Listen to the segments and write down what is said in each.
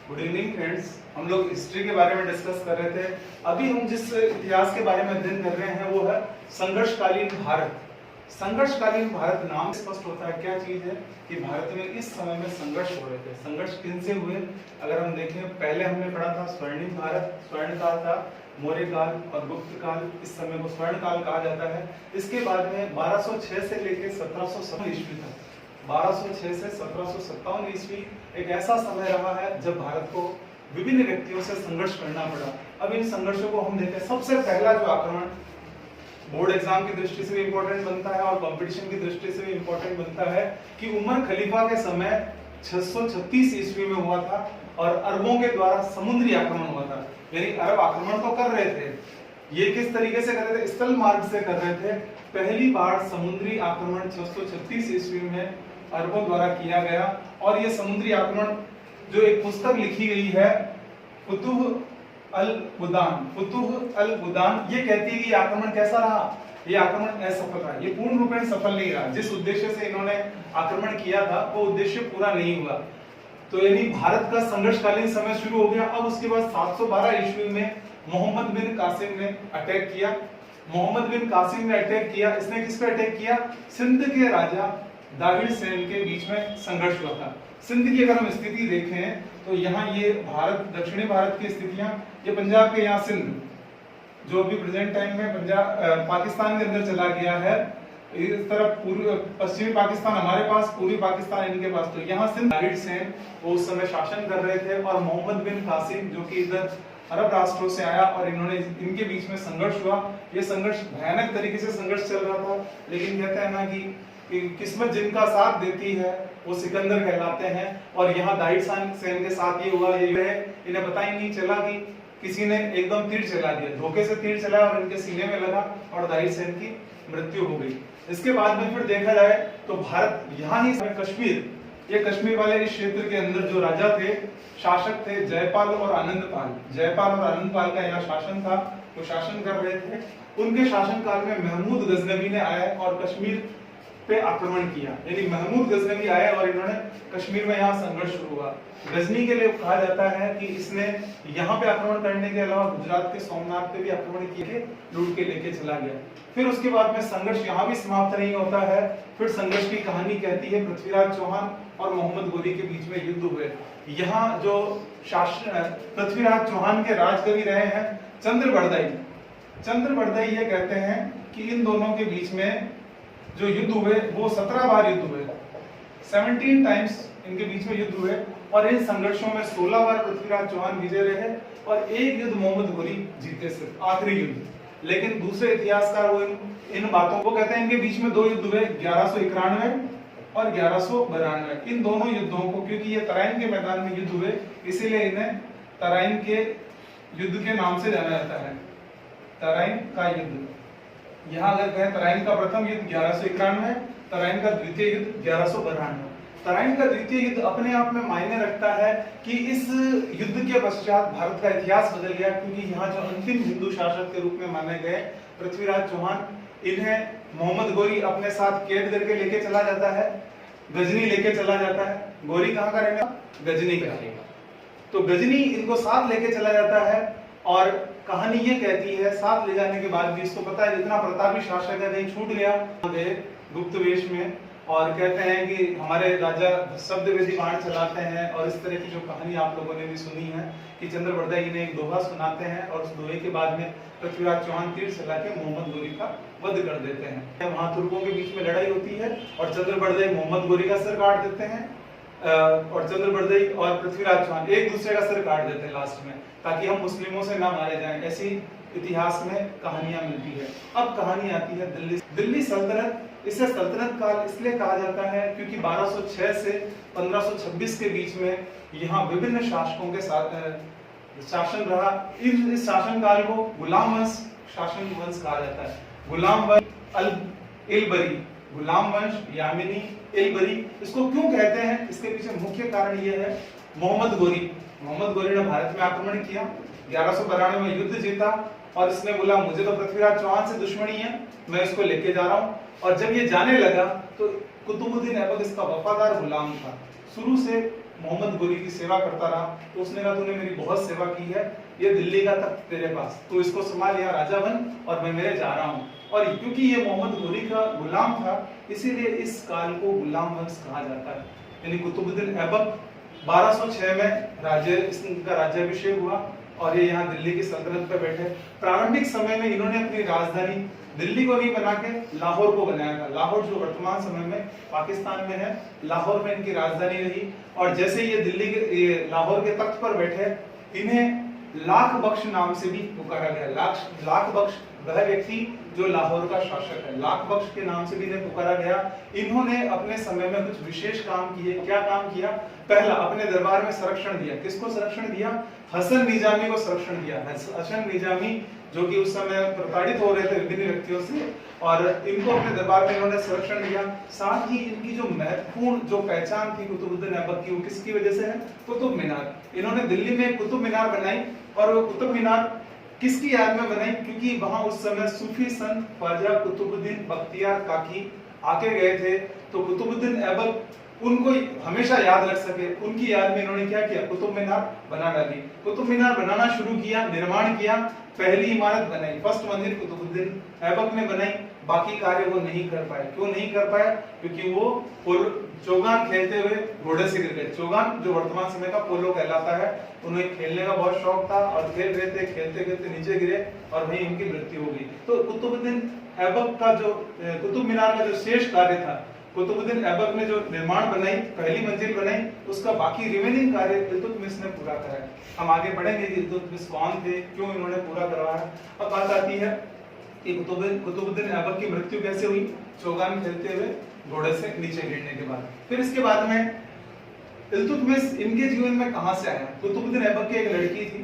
Good evening friends. हम लोग history के बारे में डिस्कस कर रहे थे। अभी हम जिस इतिहास के बारे में अध्ययन कर रहे हैं वो है संघर्षकालीन भारत। संघर्षकालीन भारत नाम स्पष्ट होता है क्या चीज है कि भारत में इस समय में संघर्ष हो रहे थे। संघर्ष किन से हुए अगर हम देखें, पहले हमने पढ़ा था स्वर्णिम भारत, स्वर्ण काल था, मौर्य काल और गुप्त काल। इस समय को स्वर्ण काल कहा जाता है। इसके बाद में 1206 से लेकर 1757 ईस्वी तक, 1206 से 1757 ईस्वी एक ऐसा समय रहा है जब भारत को विभिन्न व्यक्तियों से संघर्ष करना पड़ा। अब इन संघर्षों को हम देखें, सबसे पहला जो आक्रमण बोर्ड एग्जाम की दृष्टि से भी इंपॉर्टेंट बनता है और कंपटीशन की दृष्टि से भी इंपॉर्टेंट बनता है कि उमर खलीफा के समय 636 ईस्वी में हुआ था और अरबों के द्वारा समुद्री आक्रमण हुआ था। यानी अरब आक्रमण तो कर रहे थे, ये किस तरीके से कर रहे थे? स्थल मार्ग से कर रहे थे। पहली बार समुद्री आक्रमण 636 ईस्वी में अरबों द्वारा किया गया और ये समुद्री आक्रमण जो एक पुस्तक लिखी गई है फुतुह अल बुदान, ये कहती है कि आक्रमण कैसा रहा? ये आक्रमण असफल रहा, ये पूर्ण रूप में सफल नहीं रहा। जिस उद्देश्य से इन्होंने आक्रमण किया था वो उद्देश्य पूरा नहीं हुआ। तो यानी भारत का संघर्षकालीन समय शुरू हो गया। अब उसके बाद 712 ईस्वी में मोहम्मद बिन कासिम ने अटैक किया। मोहम्मद बिन कासिम ने अटैक किया। इसने किस पे अटैक किया? सिंध के राजा दाहिर सेन के बीच में संघर्ष हुआ था। सिंध की अगर हम स्थिति देखें तो यहाँ ये भारत, दक्षिणी भारत की स्थितियां, ये पंजाब के यहाँ सिंध जो अभी प्रेजेंट टाइम में पंजाब पाकिस्तान के अंदर चला गया है। इस तरफ पश्चिमी पाकिस्तान हमारे पास, पूर्वी पाकिस्तान इनके पास। तो यहाँ सिंध दाहिर सेन वो उस समय शासन कर रहे थे और मोहम्मद बिन कासिम जो कि इधर अरब राष्ट्रों से आया और इन्होंने इनके बीच में संघर्ष हुआ। ये संघर्ष भयानक तरीके से संघर्ष चल रहा था, लेकिन कहते हैं ना कि किस्मत जिनका साथ देती है वो सिकंदर कहलाते हैं। और यहाँ दाहिर सेन के साथ ये हुआ, ये है इन्हें पता ही नहीं चला कि किसी ने एकदम तीर चला दिया, धोखे से तीर चला और इनके सीने में लगा और दाहिर सेन की मृत्यु हो गई। इसके बाद में फिर देखा जाए तो भारत यहाँ ही कश्मीर, ये कश्मीर वाले इस क्षेत्र के अंदर जो राजा थे, शासक थे जयपाल और आनंदपाल। जयपाल और आनंदपाल का यहाँ शासन था, वो शासन कर रहे थे। उनके शासन काल में महमूद गजनवी ने आया और कश्मीर पे आक्रमण किया। यानी महमूद गजनवी आए और इन्होंने कश्मीर में यहाँ संघर्ष शुरू हुआ। गजनी के लिए कहा जाता है कि इसने यहाँ पे आक्रमण करने के अलावा गुजरात के सोमनाथ पे भी आक्रमण किए, लूट के लेके चला गया। फिर उसके बाद में संघर्ष यहाँ भी समाप्त नहीं होता है। फिर संघर्ष की कहानी कहती है पृथ्वीराज चौहान और मोहम्मद गोरी के बीच में युद्ध हुए। यहाँ जो शासन पृथ्वीराज चौहान के राजकवि रहे हैं चंद्रबरदाई। चंद्रबरदाई ये कहते हैं कि इन दोनों के बीच में जो युद्ध हुए वो 17 बार युद्ध हुए, 17 टाइम्स इनके बीच में युद्ध हुए और इन संघर्षों में 16 बार पृथ्वीराज चौहान विजय रहे और एक युद्ध मोहम्मद गोरी जीते, सिर्फ आखिरी युद्ध। लेकिन दूसरे इतिहासकार वो इन बातों को कहते हैं इनके बीच में 2 युद्ध हुए, 1191 और 1192। इन दोनों युद्धों को, क्योंकि ये तराइन के मैदान में युद्ध हुए, इसीलिए इन्हें तराइन के युद्ध के नाम से जाना जाता है, तराइन का युद्ध। यहाँ अगर कहें तराइन का प्रथम युद्ध 1191, तराइन का द्वितीय युद्ध 1192। तराइन का द्वितीय युद्ध अपने आप में मायने रखता है कि इस युद्ध के पश्चात भारत का इतिहास बदल गया, क्योंकि यहाँ जो अंतिम हिंदू शासक के रूप में माने गए पृथ्वीराज चौहान, इन्हें मोहम्मद गोरी अपने साथ कैद करके लेके चला जाता है, गजनी लेके चला जाता है। गोरी कहाँ का रहने? गजनी का। तो गजनी इनको साथ लेके चला जाता है और कहानी ये कहती है साथ ले जाने के बाद भी इसको पता है इतना प्रतापी शासक है, कहीं छूट गया गुप्त वेश में, और कहते हैं कि हमारे राजा शब्द वेदी बाण चलाते हैं। और इस तरह की जो कहानी आप लोगों ने भी सुनी है कि चंद्रबरदाई ने एक दोहा सुनाते हैं और उस दोहे के बाद में पृथ्वीराज चौहान तीर चला के मोहम्मद गोरी का वध कर देते हैं। वहां तुर्कों के बीच में लड़ाई होती है और चंद्रबरदाई मोहम्मद गोरी का सिर काट देते हैं और चंद्रबरदाई और पृथ्वीराज चौहान एक दूसरे का सिर काट देते हैं लास्ट में, ताकि हम मुस्लिमों से ना मारे जाएं। ऐसी इतिहास में कहानियां मिलती है। अब कहानी आती है दिल्ली सल्तनत। इसे सल्तनत काल इसलिए कहा जाता है क्योंकि 1206 से 1526 के बीच में यहाँ विभिन्न शासकों के साथ शासन रहा। इस शासन काल को गुलाम वंश शासन वंश कहा जाता है। गुलाम वंश इलबरी, गुलाम वंश यामिनी इलबरी, इसको क्यों कहते हैं? इसके पीछे मुख्य कारण ये है, मोहम्मद गोरी ने भारत में आक्रमण किया, 1192 में युद्ध जीता और इसने बोला मुझे तो पृथ्वीराज चौहान से दुश्मनी है, मैं इसको लेके जा रहा हूँ। और जब ये जाने लगा तो कुतुबुद्दीन ऐबक इसका वफादार गुलाम था। शुरू से मोहम्मद गोरी की सेवा करता रहा, तो उसने कहा तूने मेरी बहुत सेवा की है, ये दिल्ली का तख्त तेरे पास, तो इसको संभाल, यहाँ राजा बन और मैं मेरे जा रहा हूँ। और क्योंकि ये मोहम्मद गोरी का गुलाम था, इसीलिए इस काल को गुलाम वंश कहा जाता है। यानी कुतुबुद्दीन ऐबक 1206 में इनका राज्याभिषेक हुआ और ये यहाँ दिल्ली की सल्तनत पर बैठे। प्रारंभिक समय में इन्होंने अपनी राजधानी दिल्ली को नहीं बना के लाहौर को बनाया था। लाहौर जो वर्तमान समय में पाकिस्तान में है, लाहौर में इनकी राजधानी रही। और जैसे ये दिल्ली के लाहौर के तख्त पर बैठे, इन्हें लाख बख्श नाम से भी पुकारा गया। लाख बख्श वह व्यक्ति जो लाहौर का शासक है, लाख बख्श के नाम से भी इन्हें पुकारा गया। इन्होंने अपने समय में कुछ विशेष काम किए। क्या काम किया? पहला, अपने दरबार में संरक्षण दिया। किसको संरक्षण दिया? हसन निजामी को संरक्षण दिया। हसन निजामी जो कि उस समय प्रताड़ित हो रहे थे विभिन्न व्यक्तियों से, और इनको अपने दरबार में इन्होंने संरक्षण दिया। साथ ही इनकी जो महत्वपूर्ण जो पहचान थी कुतुबुद्दीन ऐबक की, वो किसकी वजह से है? कुतुब मीनार। इन्होंने दिल्ली में कुतुब मीनार बनाई, और वो कुतुब मीनार किसकी याद में बनाई? क्योंकि वहां उस समय सूफी संत ख्वाजा कुतुबुद्दीन बख्तियार काकी आके गए थे, तो कुतुबुद्दीन ऐबक उनको हमेशा याद रख सके, उनकी याद में इन्होंने क्या किया? कुतुब मीनार बना डाली। कुतुब मीनार बनाना शुरू किया, निर्माण किया, पहली इमारत बनाई, फर्स्ट मंजिल कुतुबुद्दीन ऐबक ने बनाई। बाकी कार्य वो नहीं कर पाए। क्यों नहीं कर पाए? क्योंकि वो चौगान खेलते हुए घोड़े से गिर गए। चौगान जो वर्तमान समय का पोलो कहलाता है, उन्हें खेलने का बहुत शौक था और खेल रहे थे, खेलते खेलते नीचे गिरे और वहीं उनकी मृत्यु हो गई। तो कुतुबुद्दीन ऐबक का जो कुतुब मीनार का जो शेष कार्य था, कुतुबुद्दीन ऐबक ने जो निर्माण बनाई, पहली मंजिल बनाई, उसका बाकी रिमेनिंग कार्य इल्तुतमिश ने पूरा कराया। हम आगे बढ़ेंगे कि इल्तुतमिश कौन थे, क्यों इन्होंने पूरा करवाया। अब बात आती है कि कुतुबुद्दीन ऐबक की मृत्यु कैसे हुई? चौगान खेलते हुए घोड़े से नीचे गिरने के बाद। फिर इसके बाद में इल्तुतमिश इनके जीवन में कहां से आया? कुतुबुद्दीन ऐबक की एक लड़की थी,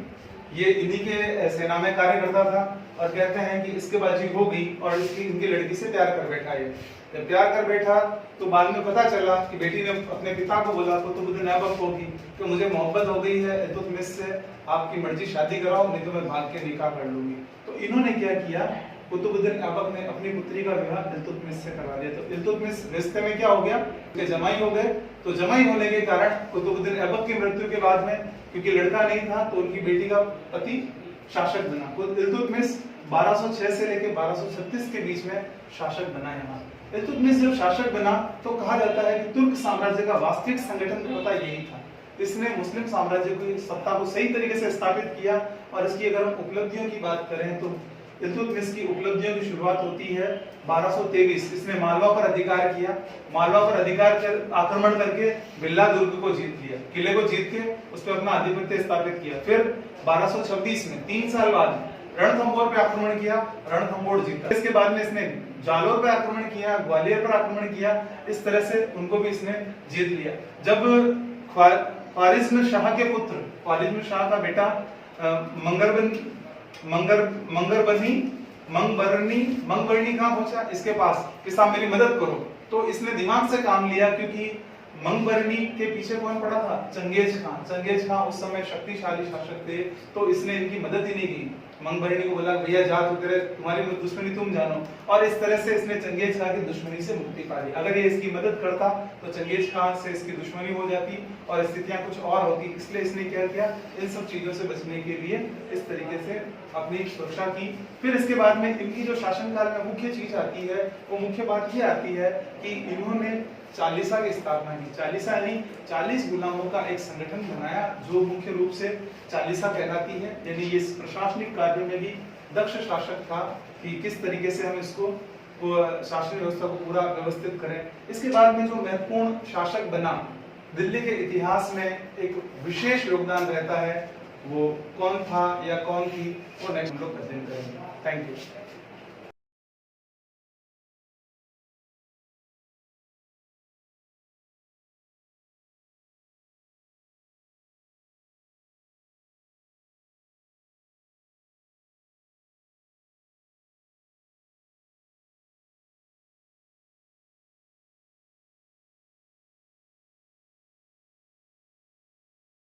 ये इन्हीं के सेना में कार्य करता था, और कहते हैं कि इसके बाजी हो गई और इनकी लड़की से प्यार कर बैठा। ये जब प्यार कर बैठा तो बाद में पता चला कि बेटी ने अपने पिता को बोला, कुतुबुद्दीन ऐबक को, कि मुझे मोहब्बत हो गई है इल्तुतमिश से, आपकी मर्जी, शादी कराओ, नहीं तो मैं भाग के निकाह कर लूंगी। तो इन्होंने क्या किया? कुतुबुद्दीन ऐबक ने अपनी पुत्री का विवाह इल्तुतमिश से करवा दिया। तो इल्तुतमिश रिश्ते में क्या हो गया? कि जमाई हो गए। तो जमाई होने के कारण कुतुबुद्दीन ऐबक की मृत्यु के बाद में, क्योंकि लड़का नहीं था, तो उनकी बेटी का पति शासक बना। इल्तुतमिश 1206 से लेकर 1236 के बीच में शासक बना। यहाँ इल्तुतमिश जब शासक बना तो कहा जाता है कि तुर्क साम्राज्य का वास्तविक संगठन पता यही था। इसने मुस्लिम साम्राज्य की सत्ता को सही तरीके से स्थापित किया। और इसकी अगर हम उपलब्धियों की बात करें तो इल्तुतमिश की उपलब्धियों की शुरुआत होती है 1223। इसने मालवा पर अधिकार किया। मालवा पर अधिकार कर आक्रमण करके बिल्ला दुर्ग को जीत लिया, किले को जीत के उस पर अपना आधिपत्य स्थापित किया। फिर 1226 में 3 साल बाद रणथंभौर पे आक्रमण किया, रणथंभौर जीता। इसके बाद में इसने जालोर पे आक्रमण किया, ग्वालियर पर आक्रमण किया। इस तरह से उनको भी इसने जीत लिया। जब ख्वारिज़्म शाह के पुत्र, ख्वारिज़्म शाह का बेटा मंगबरनी कहाँ पहुंचा? इसके पास कि साहब मेरी मदद करो। तो इसने दिमाग से काम लिया, क्योंकि मंगबरनी के पीछे कौन पड़ा था? Genghis Khan. चंगेज खान उस समय शक्तिशाली शासक थे, तो इसने इनकी मदद ही नहीं की। मंगबरनी को बोला भैया जा, तो तुम्हारी दुश्मनी तुम जानो। और इस तरह से इसने चंगेज खान की दुश्मनी से मुक्ति पा ली। अगर ये इसकी मदद करता तो चंगेज खान से इसकी दुश्मनी हो जाती और स्थितियां कुछ और होती। इसलिए इसने क्या किया? इन सब चीजों से बचने के लिए इस तरीके से अपनी सुरक्षा की। फिर इसके बाद में इनकी जो शासनकाल में मुख्य चीज आती है, वो मुख्य बात ये आती है कि इन्होंने चालीसा की स्थापना की। चालीसा यानी 40 गुलामों का एक संगठन बनाया, जो मुख्य रूप से चालीसा कहलाती है। यानी ये प्रशासनिक कार्य में भी दक्ष शासक था कि किस तरीके से हम इसको शासन व्यवस्था को पूरा व्यवस्थित करें। इसके बाद में जो महत्वपूर्ण शासक बना, दिल्ली के इतिहास में एक विशेष योगदान रहता है, वो कौन था या कौन थी, वो नेक्स्ट हम लोग अध्ययन करेंगे। Thank you.